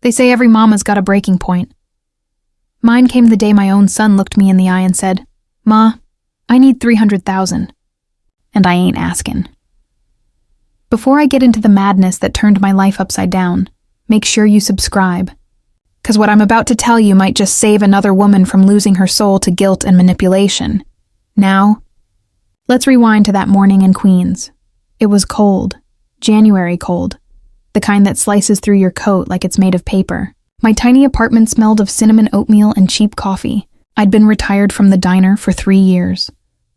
They say every mama's got a breaking point. Mine came the day my own son looked me in the eye and said, "Ma, I need 300,000. And I ain't askin'. Before I get into the madness that turned my life upside down, make sure you subscribe. 'Cause what I'm about to tell you might just save another woman from losing her soul to guilt and manipulation. Now, let's rewind to that morning in Queens. It was cold, January cold, the kind that slices through your coat like it's made of paper. My tiny apartment smelled of cinnamon oatmeal and cheap coffee. I'd been retired from the diner for 3 years,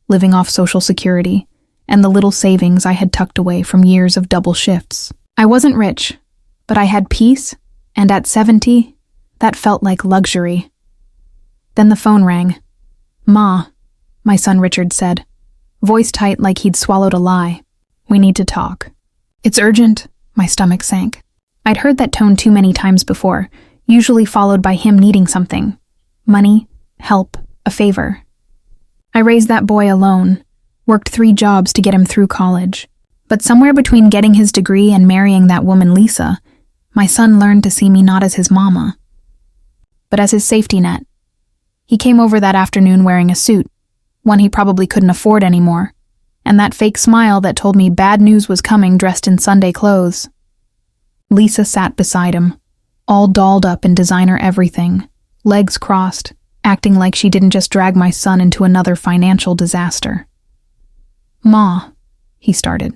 living off Social Security and the little savings I had tucked away from years of double shifts. I wasn't rich, but I had peace, and at 70, that felt like luxury. Then the phone rang. "Ma," my son Richard said, voice tight like he'd swallowed a lie. "We need to talk." "It's urgent," my stomach sank. I'd heard that tone too many times before, usually followed by him needing something. Money, help, a favor. I raised that boy alone, worked 3 jobs to get him through college. But somewhere between getting his degree and marrying that woman Lisa, my son learned to see me not as his mama, but as his safety net. He came over that afternoon wearing a suit, one he probably couldn't afford anymore, and that fake smile that told me bad news was coming dressed in Sunday clothes. Lisa sat beside him, all dolled up in designer everything, legs crossed, acting like she didn't just drag my son into another financial disaster. "Ma," he started.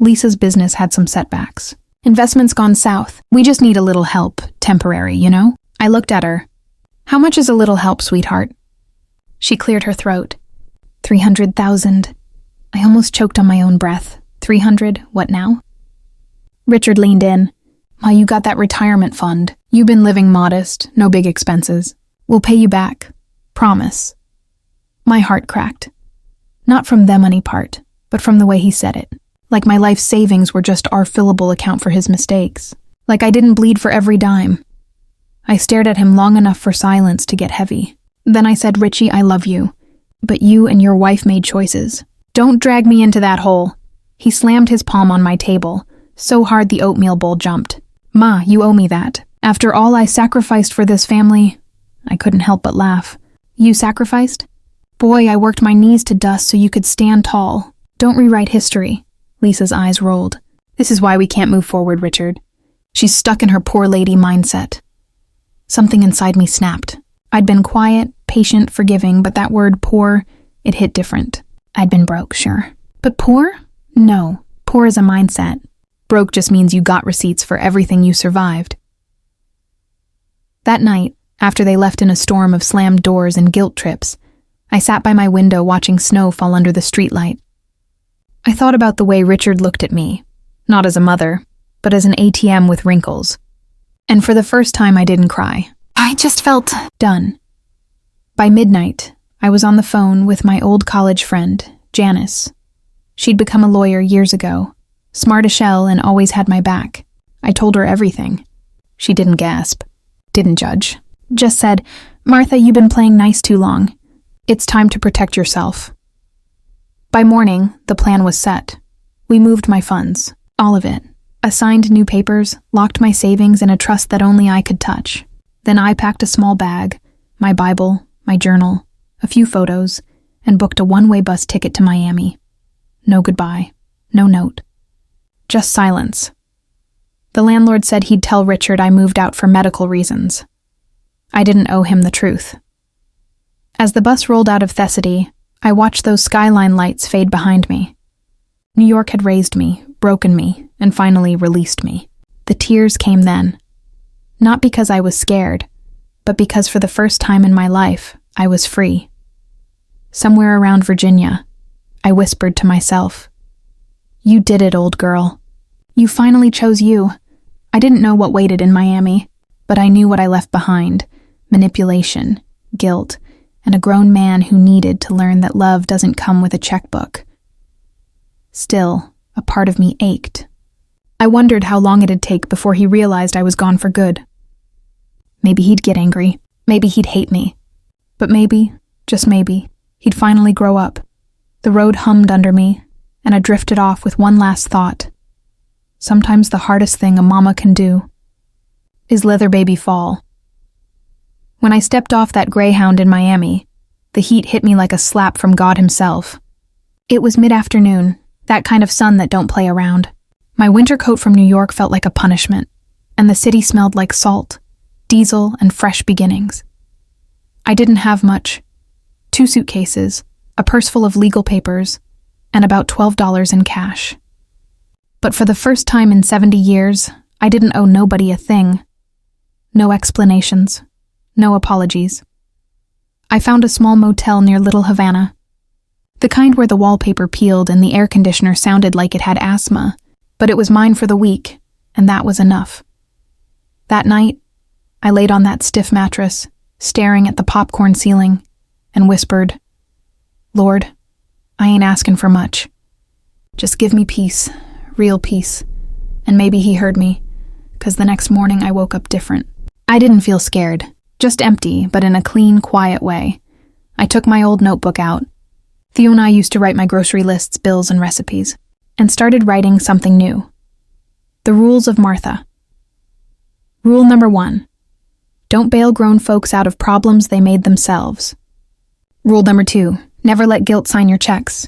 "Lisa's business had some setbacks. Investment's gone south. We just need a little help, temporary, you know?" I looked at her. "How much is a little help, sweetheart?" She cleared her throat. 300,000. I almost choked on my own breath. 300, what now? Richard leaned in. "Ma, you got that retirement fund. You've been living modest, no big expenses. We'll pay you back. Promise." My heart cracked. Not from the money part, but from the way he said it. Like my life savings were just our fillable account for his mistakes. Like I didn't bleed for every dime. I stared at him long enough for silence to get heavy. Then I said, "Richie, I love you. But you and your wife made choices. Don't drag me into that hole." He slammed his palm on my table, so hard the oatmeal bowl jumped. "Ma, you owe me that. After all I sacrificed for this family..." I couldn't help but laugh. "You sacrificed? Boy, I worked my knees to dust so you could stand tall. Don't rewrite history." Lisa's eyes rolled. "This is why we can't move forward, Richard. She's stuck in her poor lady mindset." Something inside me snapped. I'd been quiet, patient, forgiving, but that word poor, it hit different. I'd been broke, sure. But poor? No. Poor is a mindset. Broke just means you got receipts for everything you survived. That night, after they left in a storm of slammed doors and guilt trips, I sat by my window watching snow fall under the streetlight. I thought about the way Richard looked at me, not as a mother, but as an ATM with wrinkles. And for the first time I didn't cry. I just felt done. By midnight, I was on the phone with my old college friend, Janice. She'd become a lawyer years ago, smart as shell and always had my back. I told her everything. She didn't gasp, didn't judge. Just said, "Martha, you've been playing nice too long. It's time to protect yourself." By morning, the plan was set. We moved my funds, all of it. Assigned new papers, locked my savings in a trust that only I could touch. Then I packed a small bag, my Bible, my journal, a few photos, and booked a one-way bus ticket to Miami. No goodbye, no note. Just silence. The landlord said he'd tell Richard I moved out for medical reasons. I didn't owe him the truth. As the bus rolled out of Thessaly, I watched those skyline lights fade behind me. New York had raised me, broken me, and finally released me. The tears came then. Not because I was scared, but because for the first time in my life, I was free. Somewhere around Virginia, I whispered to myself, "You did it, old girl. You finally chose you." I didn't know what waited in Miami, but I knew what I left behind: manipulation, guilt, and a grown man who needed to learn that love doesn't come with a checkbook. Still, a part of me ached. I wondered how long it'd take before he realized I was gone for good. Maybe he'd get angry. Maybe he'd hate me. But maybe, just maybe, he'd finally grow up. The road hummed under me, and I drifted off with one last thought. Sometimes the hardest thing a mama can do Is Leather Baby Fall. When I stepped off that Greyhound in Miami, the heat hit me like a slap from God himself. It was mid-afternoon, that kind of sun that don't play around. My winter coat from New York felt like a punishment, and the city smelled like salt, diesel, and fresh beginnings. I didn't have much. 2 suitcases, a purse full of legal papers, and about $12 in cash. But for the first time in 70 years, I didn't owe nobody a thing. No explanations, no apologies. I found a small motel near Little Havana, the kind where the wallpaper peeled and the air conditioner sounded like it had asthma, but it was mine for the week, and that was enough. That night, I laid on that stiff mattress, staring at the popcorn ceiling, and whispered, "Lord, I ain't asking for much. Just give me peace, real peace." And maybe he heard me, 'cause the next morning I woke up different. I didn't feel scared, just empty, but in a clean, quiet way. I took my old notebook out. Theo and I used to write my grocery lists, bills, and recipes, and started writing something new. The rules of Martha. Rule number 1. Don't bail grown folks out of problems they made themselves. Rule number 2. Never let guilt sign your checks.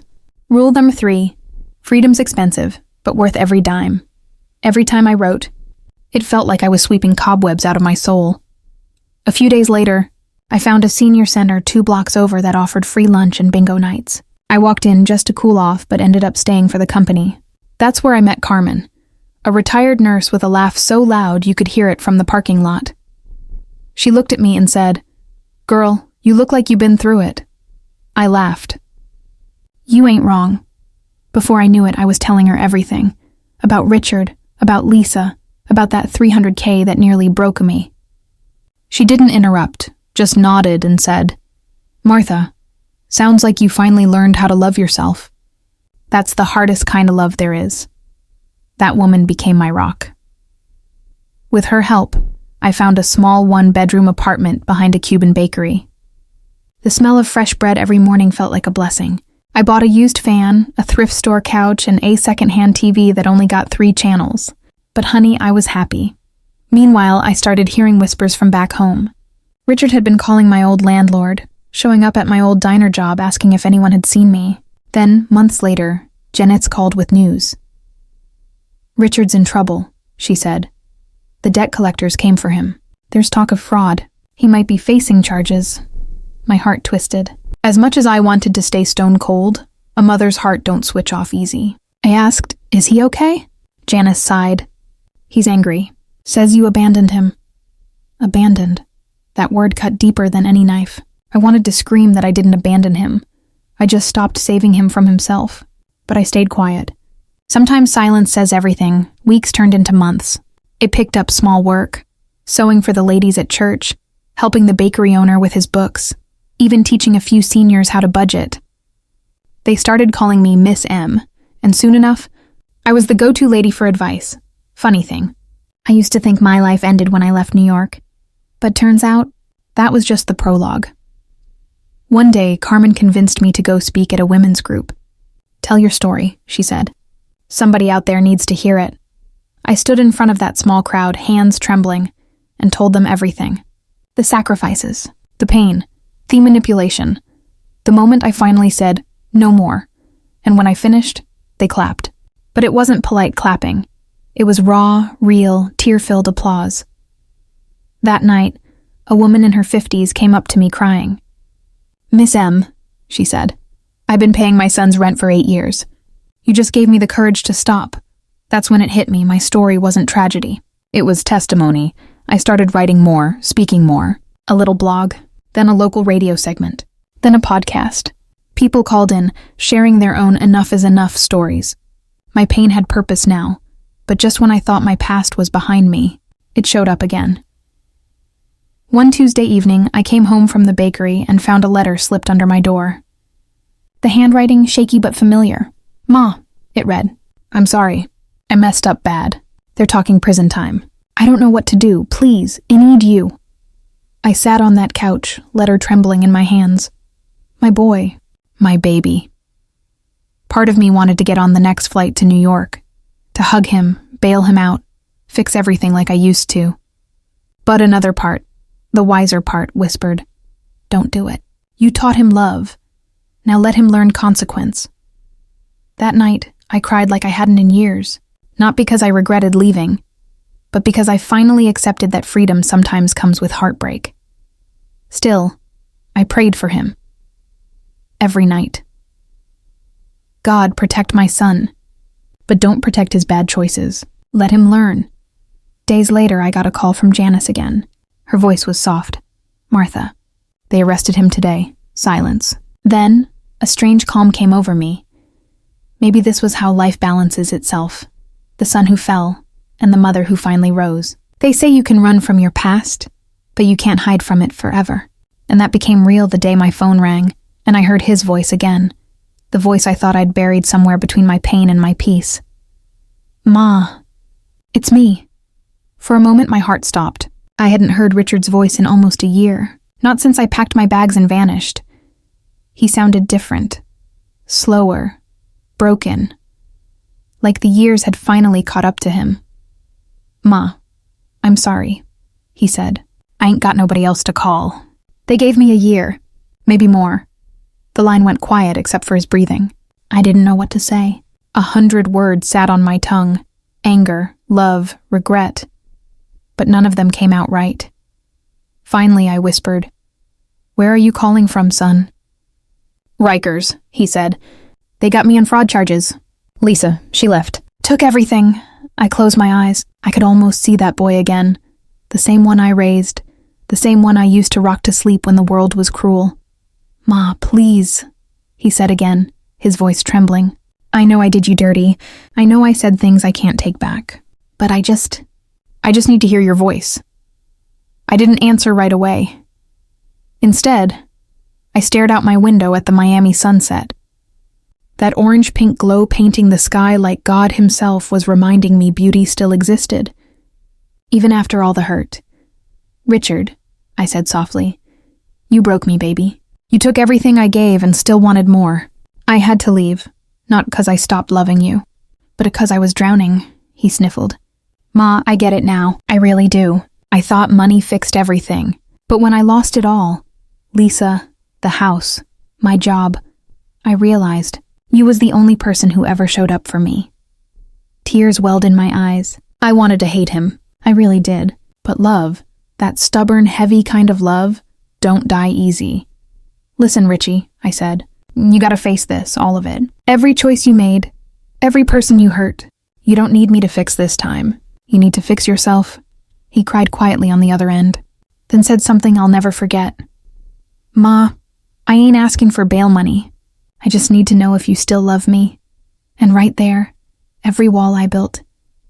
Rule number 3. Freedom's expensive, but worth every dime. Every time I wrote, it felt like I was sweeping cobwebs out of my soul. A few days later, I found a senior center 2 blocks over that offered free lunch and bingo nights. I walked in just to cool off, but ended up staying for the company. That's where I met Carmen, a retired nurse with a laugh so loud you could hear it from the parking lot. She looked at me and said, "Girl, you look like you've been through it." I laughed. "You ain't wrong." Before I knew it, I was telling her everything. About Richard, about Lisa, about that $300K that nearly broke me. She didn't interrupt, just nodded and said, "Martha, sounds like you finally learned how to love yourself. That's the hardest kind of love there is." That woman became my rock. With her help, I found a small 1-bedroom apartment behind a Cuban bakery. The smell of fresh bread every morning felt like a blessing. I bought a used fan, a thrift store couch, and a second-hand TV that only got 3 channels. But honey, I was happy. Meanwhile, I started hearing whispers from back home. Richard had been calling my old landlord, showing up at my old diner job asking if anyone had seen me. Then, months later, Janet's called with news. "Richard's in trouble," she said. "The debt collectors came for him. There's talk of fraud. He might be facing charges." My heart twisted. As much as I wanted to stay stone cold, a mother's heart don't switch off easy. I asked, "Is he okay?" Janice sighed. "He's angry. Says you abandoned him." Abandoned. That word cut deeper than any knife. I wanted to scream that I didn't abandon him. I just stopped saving him from himself. But I stayed quiet. Sometimes silence says everything. Weeks turned into months. It picked up small work. Sewing for the ladies at church, helping the bakery owner with his books, even teaching a few seniors how to budget. They started calling me Miss M, and soon enough, I was the go-to lady for advice. Funny thing, I used to think my life ended when I left New York, but turns out, that was just the prologue. One day, Carmen convinced me to go speak at a women's group. "Tell your story," she said. "Somebody out there needs to hear it." I stood in front of that small crowd, hands trembling, and told them everything. The sacrifices, the pain, the manipulation. The moment I finally said, "No more," and when I finished, they clapped. But it wasn't polite clapping. It was raw, real, tear-filled applause. That night, a woman in her 50s came up to me crying. "Miss M," she said, "I've been paying my son's rent for 8 years. You just gave me the courage to stop." That's when it hit me. My story wasn't tragedy. It was testimony. I started writing more, speaking more. A little blog, then a local radio segment, then a podcast. People called in, sharing their own enough is enough stories. My pain had purpose now, but just when I thought my past was behind me, it showed up again. One Tuesday evening, I came home from the bakery and found a letter slipped under my door. The handwriting, shaky but familiar. "Ma," it read, "I'm sorry. I messed up bad. They're talking prison time. I don't know what to do. Please, I need you." I sat on that couch, letter trembling in my hands. My boy, my baby. Part of me wanted to get on the next flight to New York, to hug him, bail him out, fix everything like I used to. But another part, the wiser part, whispered, "Don't do it. You taught him love. Now let him learn consequence." That night, I cried like I hadn't in years, not because I regretted leaving, but because I finally accepted that freedom sometimes comes with heartbreak. Still, I prayed for him. Every night. God, protect my son, but don't protect his bad choices. Let him learn. Days later, I got a call from Janice again. Her voice was soft. "Martha, they arrested him today." Silence. Then, a strange calm came over me. Maybe this was how life balances itself. The son who fell, and the mother who finally rose. They say you can run from your past, but you can't hide from it forever. And that became real the day my phone rang, and I heard his voice again. The voice I thought I'd buried somewhere between my pain and my peace. "Ma, it's me." For a moment my heart stopped. I hadn't heard Richard's voice in almost a year, not since I packed my bags and vanished. He sounded different, slower, broken, like the years had finally caught up to him. "Ma, I'm sorry," he said. "I ain't got nobody else to call. They gave me a year, maybe more." The line went quiet except for his breathing. I didn't know what to say. 100 words sat on my tongue. Anger, love, regret. But none of them came out right. Finally, I whispered, "Where are you calling from, son?" "Rikers," he said. "They got me on fraud charges. Lisa, she left. Took everything." I closed my eyes. I could almost see that boy again. The same one I raised. The same one I used to rock to sleep when the world was cruel. "Ma, please," he said again, his voice trembling. "I know I did you dirty. I know I said things I can't take back. But I just need to hear your voice." I didn't answer right away. Instead, I stared out my window at the Miami sunset. That orange-pink glow painting the sky like God himself was reminding me beauty still existed, even after all the hurt. "Richard," I said softly, "you broke me, baby. You took everything I gave and still wanted more. I had to leave, not because I stopped loving you, but because I was drowning," he sniffled. "Ma, I get it now. I really do. I thought money fixed everything. But when I lost it all, Lisa, the house, my job, I realized you was the only person who ever showed up for me." Tears welled in my eyes. I wanted to hate him. I really did. But love, that stubborn, heavy kind of love, don't die easy. "Listen, Richie," I said. "You gotta face this, all of it. Every choice you made, every person you hurt. You don't need me to fix this time. You need to fix yourself." He cried quietly on the other end, then said something I'll never forget. "Ma, I ain't asking for bail money. I just need to know if you still love me." And right there, every wall I built,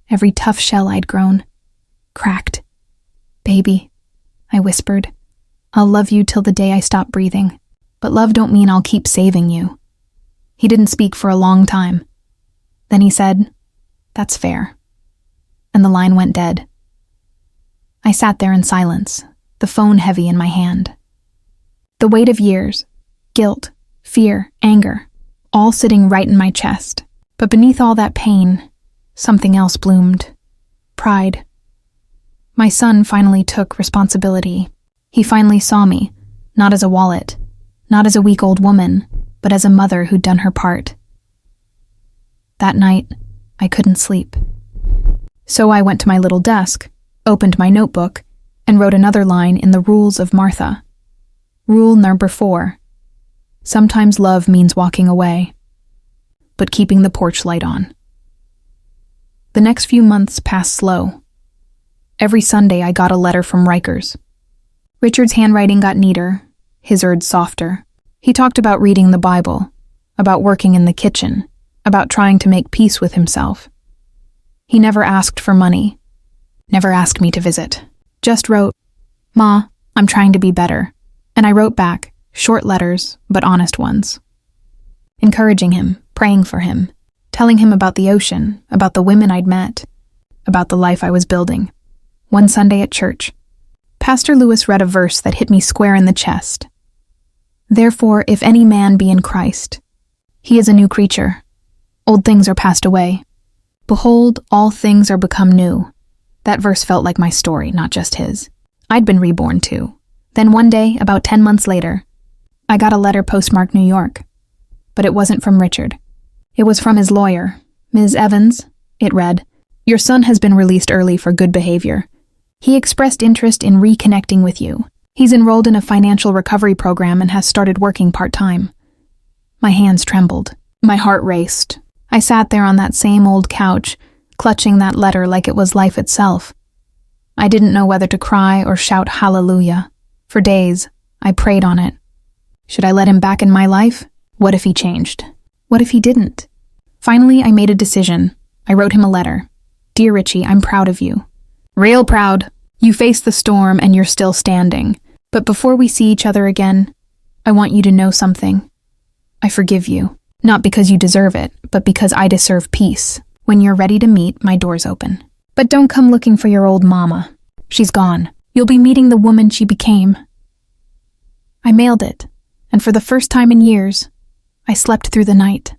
every tough shell I'd grown, cracked. "Baby," I whispered, "I'll love you till the day I stop breathing. But love don't mean I'll keep saving you." He didn't speak for a long time. Then he said, "That's fair." And the line went dead. I sat there in silence, the phone heavy in my hand. The weight of years, guilt, fear, anger, all sitting right in my chest. But beneath all that pain, something else bloomed. Pride. My son finally took responsibility. He finally saw me, not as a wallet, not as a weak old woman, but as a mother who'd done her part. That night, I couldn't sleep. So I went to my little desk, opened my notebook, and wrote another line in the Rules of Martha. Rule number 4. Sometimes love means walking away, but keeping the porch light on. The next few months passed slow. Every Sunday I got a letter from Rikers. Richard's handwriting got neater, his words softer. He talked about reading the Bible, about working in the kitchen, about trying to make peace with himself. He never asked for money, never asked me to visit, just wrote, "Ma, I'm trying to be better." And I wrote back, short letters, but honest ones. Encouraging him, praying for him, telling him about the ocean, about the women I'd met, about the life I was building. One Sunday at church, Pastor Lewis read a verse that hit me square in the chest. "Therefore, if any man be in Christ, he is a new creature. Old things are passed away. Behold, all things are become new." That verse felt like my story, not just his. I'd been reborn too. Then one day, about 10 months later, I got a letter postmarked New York. But it wasn't from Richard. It was from his lawyer, Ms. Evans. It read, "Your son has been released early for good behavior. He expressed interest in reconnecting with you. He's enrolled in a financial recovery program and has started working part-time." My hands trembled. My heart raced. I sat there on that same old couch, clutching that letter like it was life itself. I didn't know whether to cry or shout hallelujah. For days, I prayed on it. Should I let him back in my life? What if he changed? What if he didn't? Finally, I made a decision. I wrote him a letter. "Dear Richie, I'm proud of you. Real proud. You faced the storm and you're still standing. But before we see each other again, I want you to know something. I forgive you. Not because you deserve it, but because I deserve peace. When you're ready to meet, my door's open. But don't come looking for your old mama. She's gone. You'll be meeting the woman she became." I mailed it, and for the first time in years, I slept through the night.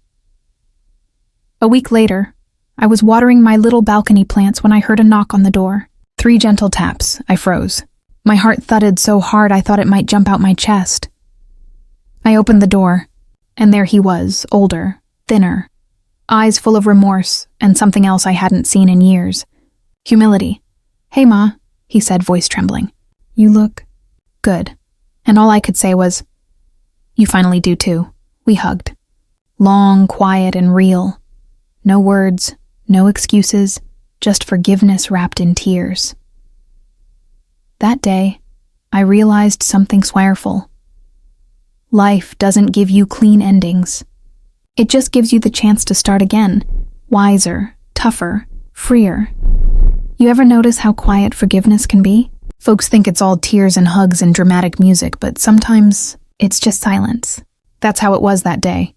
A week later, I was watering my little balcony plants when I heard a knock on the door. 3 gentle taps. I froze. My heart thudded so hard I thought it might jump out my chest. I opened the door, and there he was, older, thinner, eyes full of remorse and something else I hadn't seen in years. Humility. "Hey, Ma," he said, voice trembling. "You look good." And all I could say was, "You finally do too." We hugged. Long, quiet, and real. No words, no excuses, just forgiveness wrapped in tears. That day, I realized something sorrowful. Life doesn't give you clean endings. It just gives you the chance to start again, wiser, tougher, freer. You ever notice how quiet forgiveness can be? Folks think it's all tears and hugs and dramatic music, but sometimes it's just silence. That's how it was that day.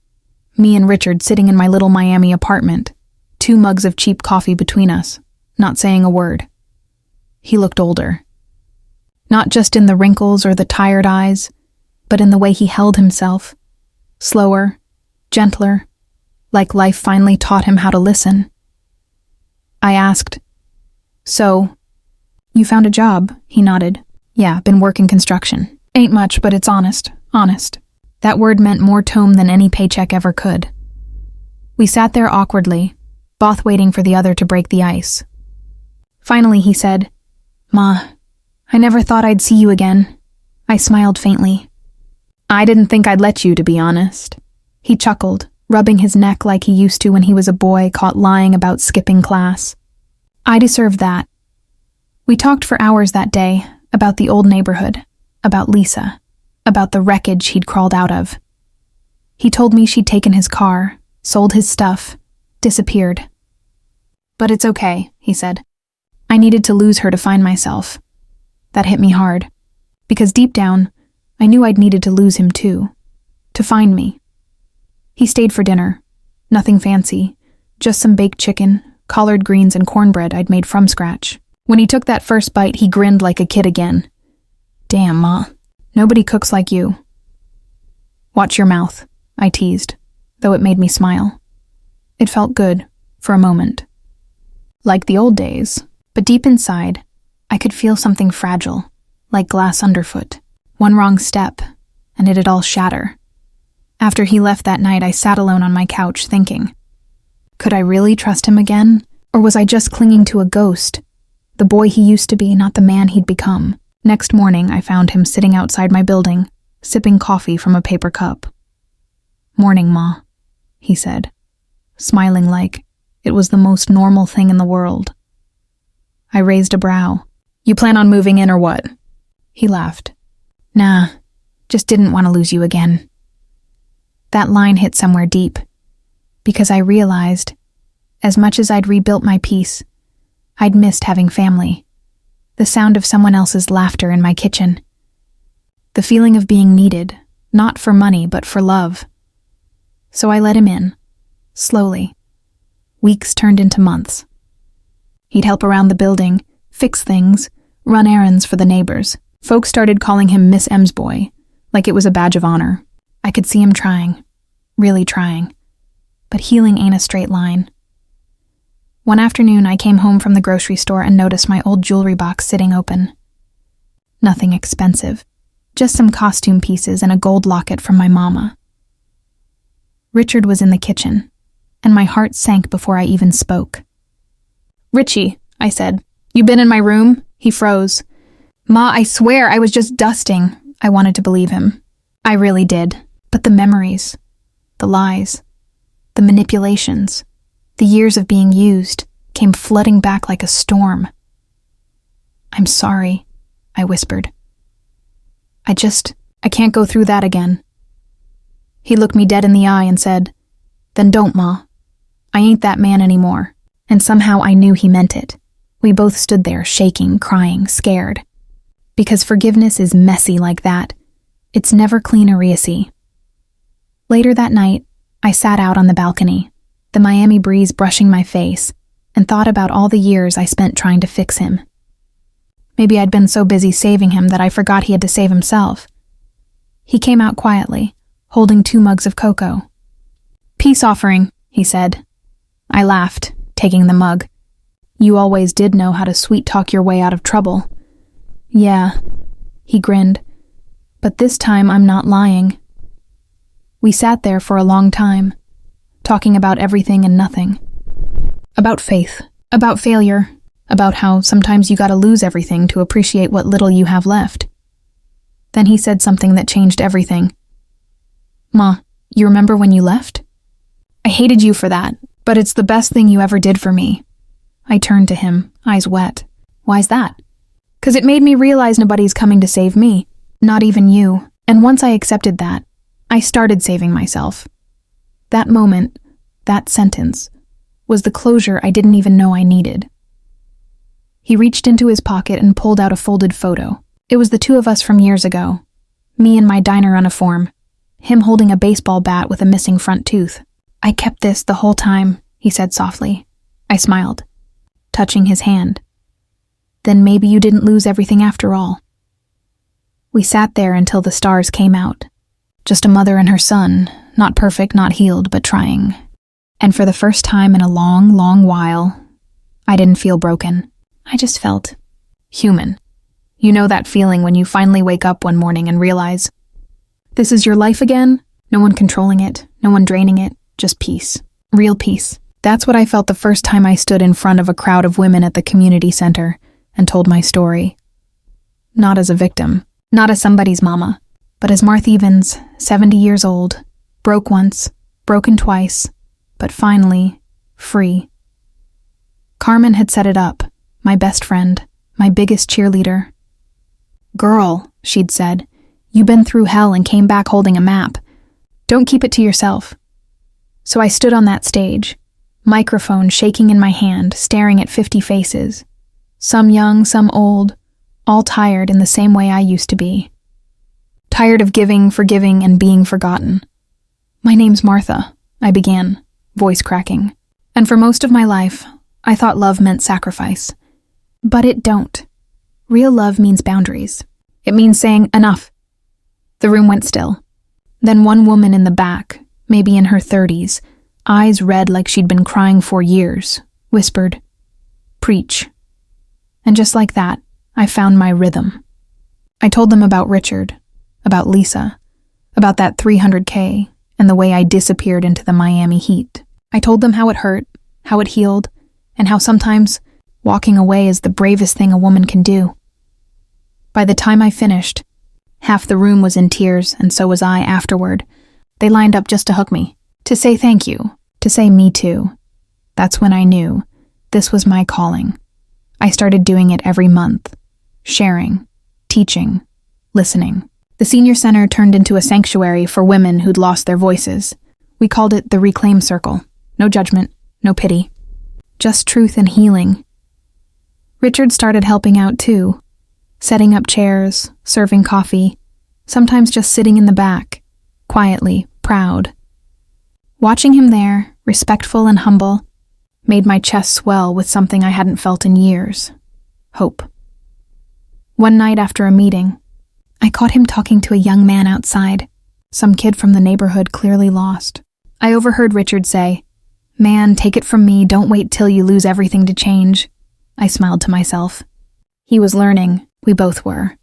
Me and Richard sitting in my little Miami apartment, 2 mugs of cheap coffee between us, not saying a word. He looked older. Not just in the wrinkles or the tired eyes, but in the way he held himself. Slower, gentler, like life finally taught him how to listen. I asked, "So, you found a job?" He nodded. "Yeah, been working construction. Ain't much, but it's honest. That word meant more tome than any paycheck ever could. We sat there awkwardly, both waiting for the other to break the ice. Finally, he said, "Ma, I never thought I'd see you again." I smiled faintly. "I didn't think I'd let you, to be honest." He chuckled, rubbing his neck like he used to when he was a boy caught lying about skipping class. I deserved that. We talked for hours that day, about the old neighborhood, about Lisa, about the wreckage he'd crawled out of. He told me she'd taken his car, sold his stuff, disappeared. "But it's okay," he said. "I needed to lose her to find myself." That hit me hard, because deep down, I knew I'd needed to lose him too, to find me. He stayed for dinner. Nothing fancy, just some baked chicken, collard greens, and cornbread I'd made from scratch. When he took that first bite, he grinned like a kid again. "Damn, Ma, nobody cooks like you." "Watch your mouth," I teased, though it made me smile. It felt good, for a moment. Like the old days, but deep inside, I could feel something fragile, like glass underfoot. One wrong step, and it'd all shatter. After he left that night, I sat alone on my couch thinking, could I really trust him again? Or was I just clinging to a ghost? The boy he used to be, not the man he'd become. Next morning, I found him sitting outside my building, sipping coffee from a paper cup. "Morning, Ma," he said, smiling like it was the most normal thing in the world. I raised a brow. "You plan on moving in or what?" He laughed. "Nah, just didn't want to lose you again." That line hit somewhere deep, because I realized, as much as I'd rebuilt my peace, I'd missed having family. The sound of someone else's laughter in my kitchen. The feeling of being needed, not for money but for love. So I let him in, slowly. Weeks turned into months. He'd help around the building, fix things, run errands for the neighbors. Folks started calling him Miss M's boy, like it was a badge of honor. I could see him trying, really trying. But healing ain't a straight line. One afternoon, I came home from the grocery store and noticed my old jewelry box sitting open. Nothing expensive. Just some costume pieces and a gold locket from my mama. Richard was in the kitchen, and my heart sank before I even spoke. "Richie," I said, "you been in my room?" He froze. "Ma, I swear I was just dusting." I wanted to believe him. I really did. But the memories, the lies, the manipulations, the years of being used came flooding back like a storm. "I'm sorry," I whispered. I can't go through that again." He looked me dead in the eye and said, "Then don't, Ma. I ain't that man anymore." And somehow I knew he meant it. We both stood there, shaking, crying, scared. Because forgiveness is messy like that. It's never clean or easy. Later that night, I sat out on the balcony, the Miami breeze brushing my face, and thought about all the years I spent trying to fix him. Maybe I'd been so busy saving him that I forgot he had to save himself. He came out quietly, holding 2 mugs of cocoa. "Peace offering," he said. I laughed, taking the mug. "You always did know how to sweet-talk your way out of trouble." "Yeah," he grinned. "But this time I'm not lying." We sat there for a long time, talking about everything and nothing. About faith, about failure, about how sometimes you gotta lose everything to appreciate what little you have left. Then he said something that changed everything. "Ma, you remember when you left? I hated you for that, but it's the best thing you ever did for me." I turned to him, eyes wet. "Why's that?" "'Cause it made me realize nobody's coming to save me, not even you. And once I accepted that, I started saving myself." That moment, that sentence, was the closure I didn't even know I needed. He reached into his pocket and pulled out a folded photo. It was the 2 of us from years ago. Me in my diner uniform, him holding a baseball bat with a missing front tooth. "I kept this the whole time," he said softly. I smiled, touching his hand. "Then maybe you didn't lose everything after all." We sat there until the stars came out. Just a mother and her son, not perfect, not healed, but trying. And for the first time in a long, long while, I didn't feel broken. I just felt human. You know that feeling when you finally wake up one morning and realize, this is your life again? No one controlling it, no one draining it, just peace. Real peace. That's what I felt the first time I stood in front of a crowd of women at the community center and told my story. Not as a victim, not as somebody's mama, but as Martha Evans, 70 years old, broke once, broken twice, but finally, free. Carmen had set it up, my best friend, my biggest cheerleader. "Girl," she'd said, "you been through hell and came back holding a map. Don't keep it to yourself." So I stood on that stage, microphone shaking in my hand, staring at 50 faces. Some young, some old, all tired in the same way I used to be. Tired of giving, forgiving, and being forgotten. "My name's Martha," I began, voice cracking. "And for most of my life, I thought love meant sacrifice. But it don't. Real love means boundaries. It means saying, enough." The room went still. Then one woman in the back, maybe in her 30s, eyes red like she'd been crying for years, whispered, "Preach." And just like that, I found my rhythm. I told them about Richard, about Lisa, about that 300K, and the way I disappeared into the Miami heat. I told them how it hurt, how it healed, and how sometimes walking away is the bravest thing a woman can do. By the time I finished, half the room was in tears, and so was I afterward. They lined up just to hug me, to say thank you, to say me too. That's when I knew this was my calling. I started doing it every month, sharing, teaching, listening. The senior center turned into a sanctuary for women who'd lost their voices. We called it the Reclaim Circle. No judgment, no pity. Just truth and healing. Richard started helping out too, setting up chairs, serving coffee, sometimes just sitting in the back, quietly, proud. Watching him there, respectful and humble, made my chest swell with something I hadn't felt in years. Hope. One night after a meeting, I caught him talking to a young man outside, some kid from the neighborhood clearly lost. I overheard Richard say, "Man, take it from me, don't wait till you lose everything to change." I smiled to myself. He was learning, we both were.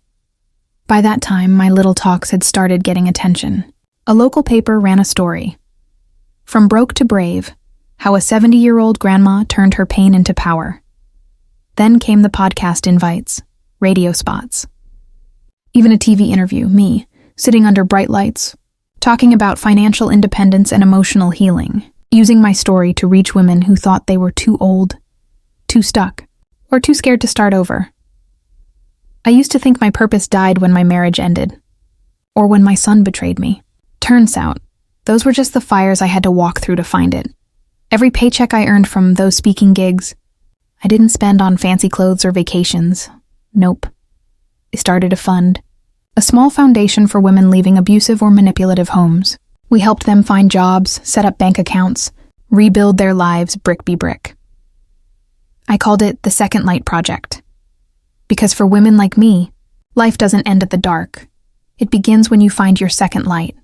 By that time, my little talks had started getting attention. A local paper ran a story. From broke to brave, how a 70-year-old grandma turned her pain into power. Then came the podcast invites, radio spots. Even a TV interview, me, sitting under bright lights, talking about financial independence and emotional healing, using my story to reach women who thought they were too old, too stuck, or too scared to start over. I used to think my purpose died when my marriage ended, or when my son betrayed me. Turns out, those were just the fires I had to walk through to find it. Every paycheck I earned from those speaking gigs, I didn't spend on fancy clothes or vacations. Nope. I started a fund, a small foundation for women leaving abusive or manipulative homes. We helped them find jobs, set up bank accounts, rebuild their lives brick by brick. I called it the Second Light Project. Because for women like me, life doesn't end at the dark. It begins when you find your second light.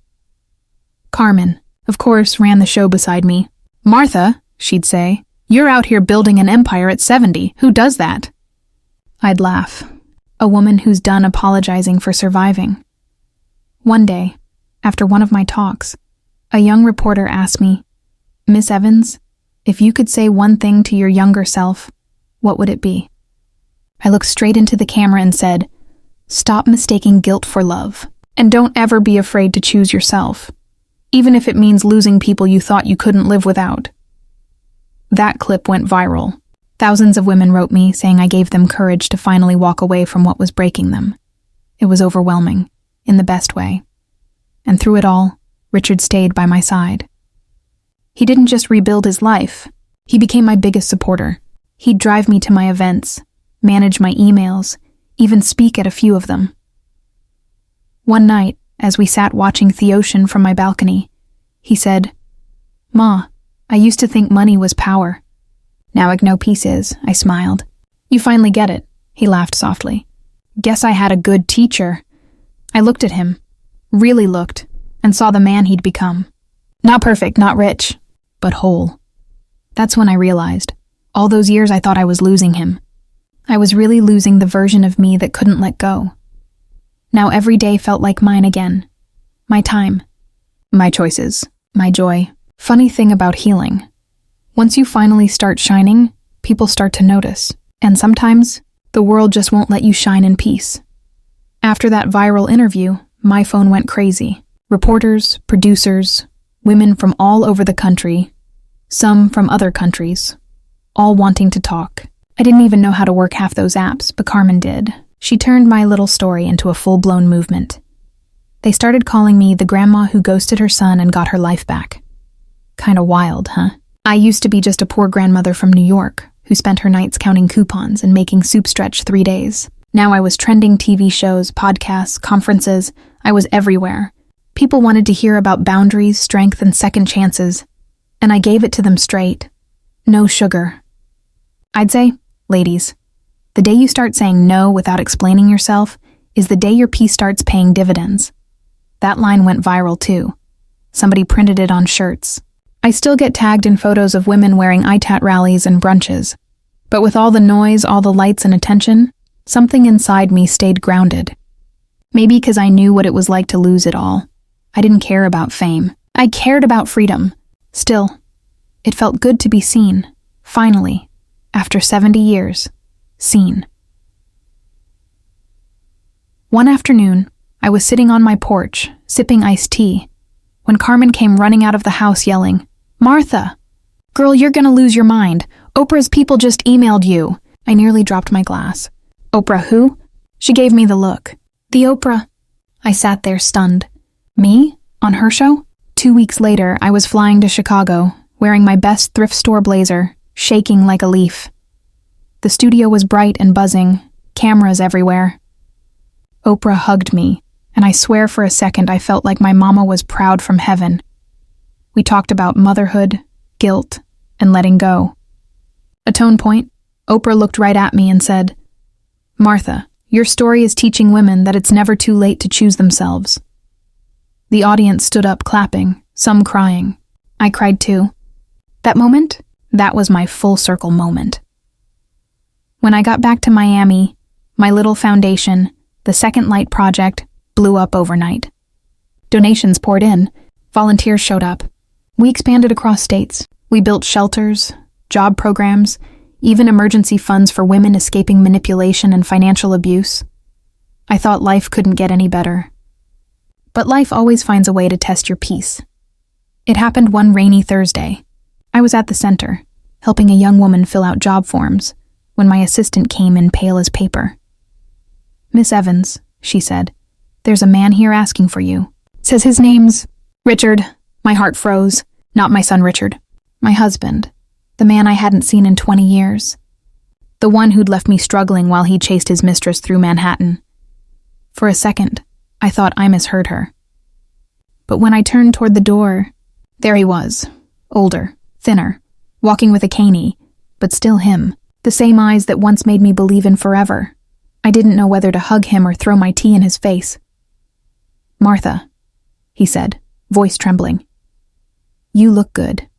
Carmen, of course, ran the show beside me. "Martha," she'd say, "you're out here building an empire at 70. Who does that?" I'd laugh. A woman who's done apologizing for surviving. One day, after one of my talks, a young reporter asked me, "Miss Evans, if you could say one thing to your younger self, what would it be?" I looked straight into the camera and said, "Stop mistaking guilt for love, and don't ever be afraid to choose yourself, even if it means losing people you thought you couldn't live without." That clip went viral. Thousands of women wrote me saying I gave them courage to finally walk away from what was breaking them. It was overwhelming, in the best way. And through it all, Richard stayed by my side. He didn't just rebuild his life, he became my biggest supporter. He'd drive me to my events, manage my emails, even speak at a few of them. One night, as we sat watching the ocean from my balcony, he said, "Ma, I used to think money was power. Now I know peace is," I smiled. "You finally get it," he laughed softly. "Guess I had a good teacher." I looked at him, really looked, and saw the man he'd become. Not perfect, not rich, but whole. That's when I realized, all those years I thought I was losing him. I was really losing the version of me that couldn't let go. Now every day felt like mine again. My time. My choices. My joy. Funny thing about healing. Once you finally start shining, people start to notice. And sometimes, the world just won't let you shine in peace. After that viral interview, my phone went crazy. Reporters, producers, women from all over the country, some from other countries, all wanting to talk. I didn't even know how to work half those apps, but Carmen did. She turned my little story into a full-blown movement. They started calling me the grandma who ghosted her son and got her life back. Kinda wild, huh? I used to be just a poor grandmother from New York who spent her nights counting coupons and making soup stretch 3 days. Now I was trending TV shows, podcasts, conferences. I was everywhere. People wanted to hear about boundaries, strength, and second chances. And I gave it to them straight. No sugar. I'd say, ladies, the day you start saying no without explaining yourself is the day your peace starts paying dividends. That line went viral too. Somebody printed it on shirts. I still get tagged in photos of women wearing ITAT rallies and brunches. But with all the noise, all the lights and attention, something inside me stayed grounded. Maybe because I knew what it was like to lose it all. I didn't care about fame. I cared about freedom. Still, it felt good to be seen. Finally, after 70 years, seen. One afternoon, I was sitting on my porch, sipping iced tea, when Carmen came running out of the house yelling, "Martha! Girl, you're gonna lose your mind. Oprah's people just emailed you." I nearly dropped my glass. "Oprah who?" She gave me the look. "The Oprah." I sat there stunned. Me? On her show? 2 weeks later, I was flying to Chicago, wearing my best thrift store blazer, shaking like a leaf. The studio was bright and buzzing, cameras everywhere. Oprah hugged me, and I swear for a second I felt like my mama was proud from heaven. We talked about motherhood, guilt, and letting go. A tone point, Oprah looked right at me and said, "Martha, your story is teaching women that it's never too late to choose themselves." The audience stood up clapping, some crying. I cried too. That moment, that was my full circle moment. When I got back to Miami, my little foundation, The Second Light project blew up overnight. Donations poured in. Volunteers showed up. We expanded across states. We built shelters, job programs, even emergency funds for women escaping manipulation and financial abuse. I thought life couldn't get any better. But life always finds a way to test your peace. It happened one rainy Thursday. I was at the center, helping a young woman fill out job forms, when my assistant came in pale as paper. "Miss Evans," she said, "there's a man here asking for you. Says his name's Richard." My heart froze. Not my son Richard. My husband. The man I hadn't seen in 20 years. The one who'd left me struggling while he chased his mistress through Manhattan. For a second, I thought I misheard her. But when I turned toward the door, there he was, older, thinner, walking with a cane, but still him, the same eyes that once made me believe in forever. I didn't know whether to hug him or throw my tea in his face. "Martha," he said, voice trembling. "You look good."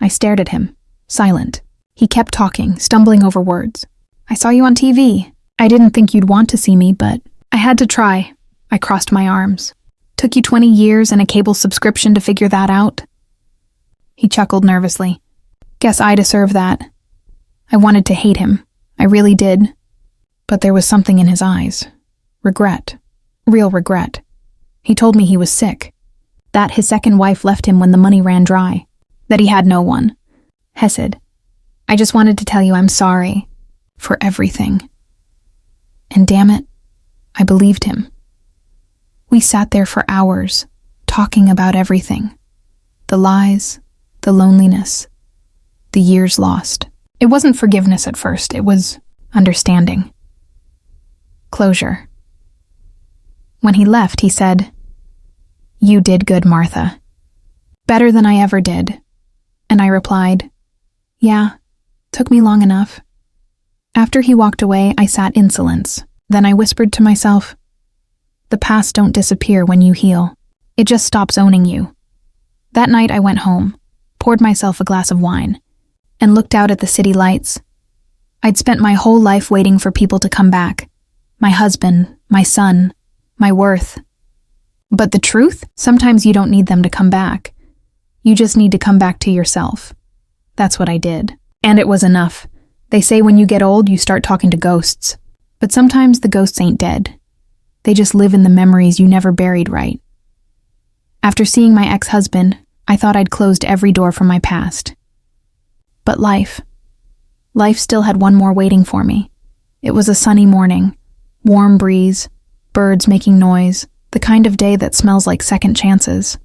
I stared at him, silent. He kept talking, stumbling over words. "I saw you on TV. I didn't think you'd want to see me, but I had to try." I crossed my arms. "Took you 20 years and a cable subscription to figure that out?" He chuckled nervously. "Guess I deserve that." I wanted to hate him. I really did. But there was something in his eyes. Regret. Real regret. He told me he was sick. That his second wife left him when the money ran dry. That he had no one. Hesed, "I just wanted to tell you I'm sorry. For everything." And damn it, I believed him. We sat there for hours, talking about everything. The lies, the loneliness, the years lost. It wasn't forgiveness at first, it was understanding. Closure. When he left, he said, "You did good, Martha. Better than I ever did." And I replied, "Yeah, took me long enough." After he walked away, I sat in silence. Then I whispered to myself, "The past don't disappear when you heal. It just stops owning you." That night I went home, poured myself a glass of wine, and looked out at the city lights. I'd spent my whole life waiting for people to come back. My husband, my son, my worth. But the truth? Sometimes you don't need them to come back. You just need to come back to yourself. That's what I did. And it was enough. They say when you get old, you start talking to ghosts. But sometimes the ghosts ain't dead. They just live in the memories you never buried right. After seeing my ex-husband, I thought I'd closed every door from my past. But life still had one more waiting for me. It was a sunny morning, warm breeze, birds making noise, the kind of day that smells like second chances.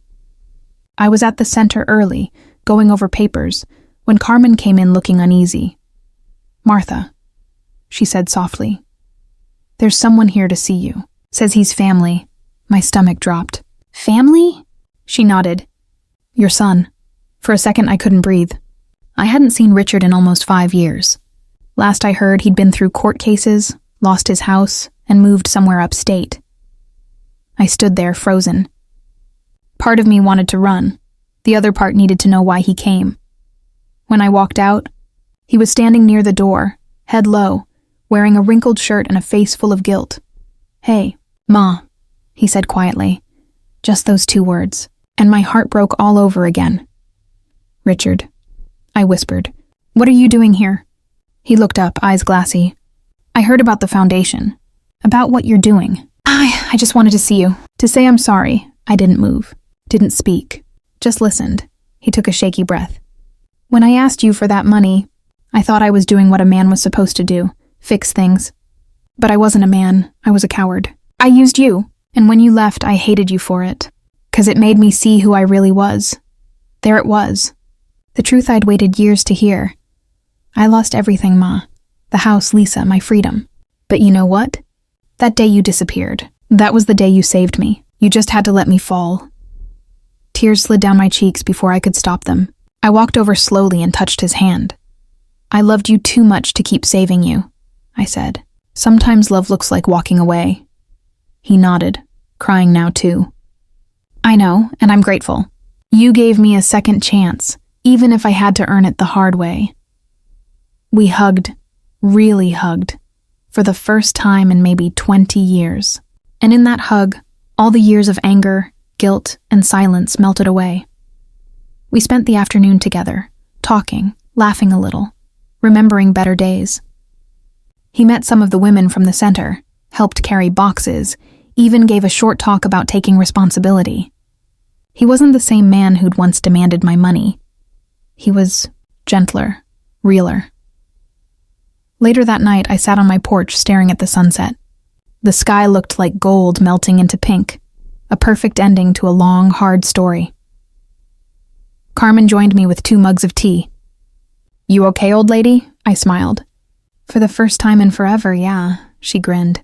I was at the center early, going over papers, when Carmen came in looking uneasy. "Martha," she said softly, "there's someone here to see you. Says he's family." My stomach dropped. "Family?" She nodded. "Your son." For a second I couldn't breathe. I hadn't seen Richard in almost 5 years. Last I heard, he'd been through court cases, lost his house, and moved somewhere upstate. I stood there, frozen. Part of me wanted to run. The other part needed to know why he came. When I walked out, he was standing near the door, head low, wearing a wrinkled shirt and a face full of guilt. "Hey, Ma," he said quietly. Just those 2 words, and my heart broke all over again. "Richard," I whispered, "what are you doing here?" He looked up, eyes glassy. "I heard about the foundation. About what you're doing. I just wanted to see you. To say I'm sorry." I didn't move. Didn't speak. Just listened. He took a shaky breath. "When I asked you for that money, I thought I was doing what a man was supposed to do. Fix things. But I wasn't a man. I was a coward. I used you. And when you left, I hated you for it. 'Cause it made me see who I really was. There it was. The truth I'd waited years to hear. I lost everything, Ma. The house, Lisa, my freedom. But you know what? That day you disappeared. That was the day you saved me. You just had to let me fall." Tears slid down my cheeks before I could stop them. I walked over slowly and touched his hand. "I loved you too much to keep saving you," I said. "Sometimes love looks like walking away." He nodded, crying now too. "I know, and I'm grateful. You gave me a second chance, even if I had to earn it the hard way." We hugged, really hugged, for the first time in maybe 20 years. And in that hug, all the years of anger, guilt, and silence melted away. We spent the afternoon together, talking, laughing a little, remembering better days. He met some of the women from the center, helped carry boxes, even gave a short talk about taking responsibility. He wasn't the same man who'd once demanded my money. He was gentler, realer. Later that night, I sat on my porch staring at the sunset. The sky looked like gold melting into pink, a perfect ending to a long, hard story. Carmen joined me with 2 mugs of tea. "You okay, old lady?" I smiled. "For the first time in forever, yeah," she grinned.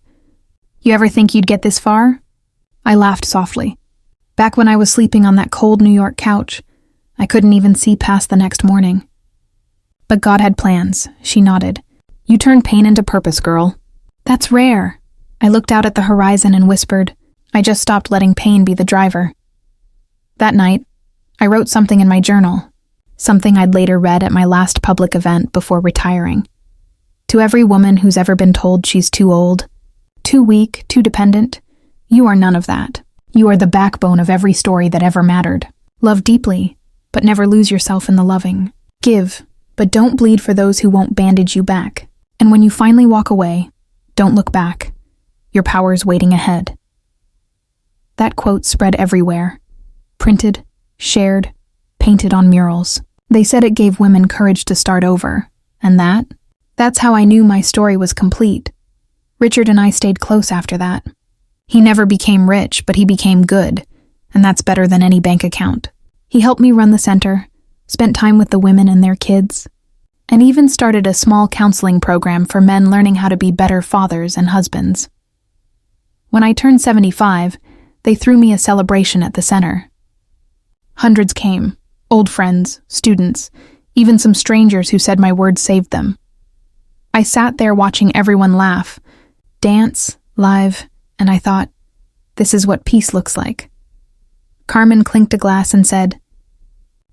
"You ever think you'd get this far?" I laughed softly. Back when I was sleeping on that cold New York couch, I couldn't even see past the next morning. But God had plans, she nodded. "You turned pain into purpose, girl." "That's rare." I looked out at the horizon and whispered, "I just stopped letting pain be the driver." That night, I wrote something in my journal, something I'd later read at my last public event before retiring. To every woman who's ever been told she's too old, too weak, too dependent, you are none of that. You are the backbone of every story that ever mattered. Love deeply, but never lose yourself in the loving. Give, but don't bleed for those who won't bandage you back. And when you finally walk away, don't look back. Your power's waiting ahead. That quote spread everywhere. Printed, shared, painted on murals. They said it gave women courage to start over. And that's how I knew my story was complete. Richard and I stayed close after that. He never became rich, but he became good, and that's better than any bank account. He helped me run the center, spent time with the women and their kids, and even started a small counseling program for men learning how to be better fathers and husbands. When I turned 75, they threw me a celebration at the center. Hundreds came, old friends, students, even some strangers who said my words saved them. I sat there watching everyone laugh, dance, live, and I thought, this is what peace looks like. Carmen clinked a glass and said,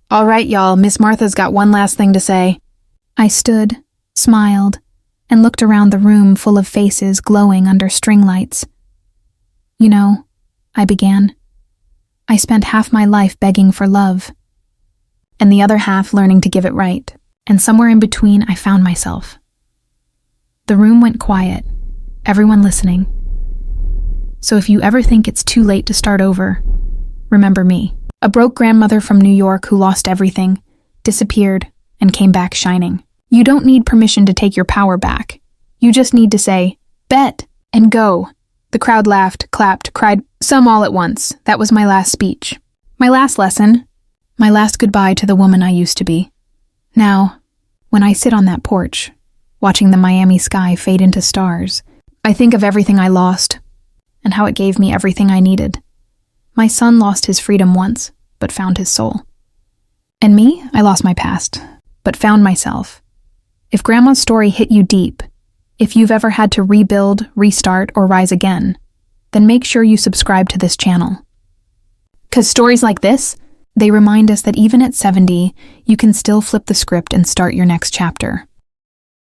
"All right, y'all, Miss Martha's got one last thing to say." I stood, smiled, and looked around the room full of faces glowing under string lights. "You know," I began, "I spent half my life begging for love, and the other half learning to give it right, and somewhere in between I found myself." The room went quiet, everyone listening. So if you ever think it's too late to start over, remember me, a broke grandmother from New York who lost everything, disappeared, and came back shining. You don't need permission to take your power back. You just need to say, "Bet," and go. The crowd laughed, clapped, cried, some all at once. That was my last speech. My last lesson. My last goodbye to the woman I used to be. Now, when I sit on that porch, watching the Miami sky fade into stars, I think of everything I lost, and how it gave me everything I needed. My son lost his freedom once, but found his soul. And me, I lost my past, but found myself. If Grandma's story hit you deep, if you've ever had to rebuild, restart, or rise again, then make sure you subscribe to this channel. 'Cause stories like this, they remind us that even at 70, you can still flip the script and start your next chapter.